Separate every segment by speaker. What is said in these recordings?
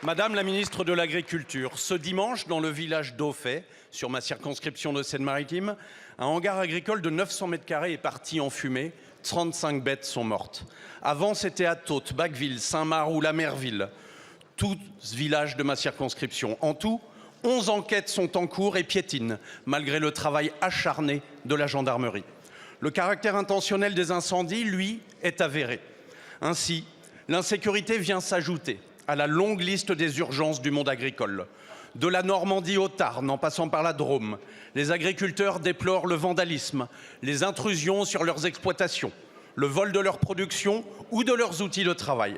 Speaker 1: Madame la ministre de l'Agriculture, ce dimanche, dans le village d'Auffay, sur ma circonscription de Seine-Maritime, un hangar agricole de 900 mètres carrés est parti en fumée. 35 bêtes sont mortes. Avant, c'était à Taute, Bacqueville, Saint-Marc ou Lamerville, tous villages de ma circonscription. En tout, 11 enquêtes sont en cours et piétinent, malgré le travail acharné de la gendarmerie. Le caractère intentionnel des incendies, lui, est avéré. Ainsi, l'insécurité vient s'ajouter à la longue liste des urgences du monde agricole. De la Normandie au Tarn, en passant par la Drôme, les agriculteurs déplorent le vandalisme, les intrusions sur leurs exploitations, le vol de leur production ou de leurs outils de travail.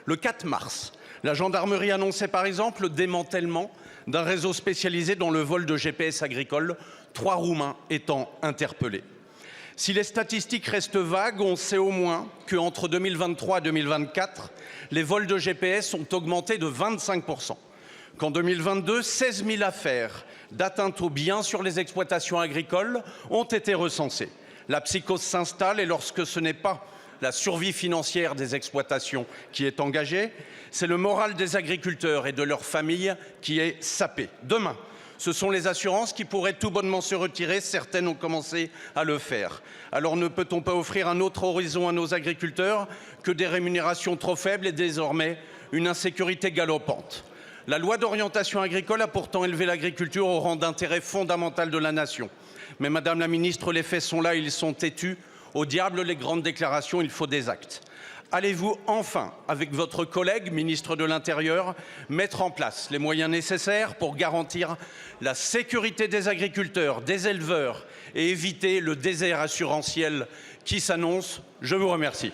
Speaker 1: Le 4 mars, la gendarmerie annonçait par exemple le démantèlement d'un réseau spécialisé dans le vol de GPS agricoles, 3 Roumains étant interpellés. Si les statistiques restent vagues, on sait au moins qu'entre 2023 et 2024, les vols de GPS ont augmenté de 25%. Qu'en 2022, 16 000 affaires d'atteinte aux biens sur les exploitations agricoles ont été recensées. La psychose s'installe et lorsque ce n'est pas la survie financière des exploitations qui est engagée, c'est le moral des agriculteurs et de leurs familles qui est sapé. Demain, ce sont les assurances qui pourraient tout bonnement se retirer. Certaines ont commencé à le faire. Alors ne peut-on pas offrir un autre horizon à nos agriculteurs que des rémunérations trop faibles et désormais une insécurité galopante? La loi d'orientation agricole a pourtant élevé l'agriculture au rang d'intérêt fondamental de la nation. Mais Madame la Ministre, les faits sont là, ils sont têtus. Au diable les grandes déclarations, il faut des actes. Allez-vous enfin, avec votre collègue ministre de l'Intérieur, mettre en place les moyens nécessaires pour garantir la sécurité des agriculteurs, des éleveurs et éviter le désert assurantiel qui s'annonce? Je vous remercie.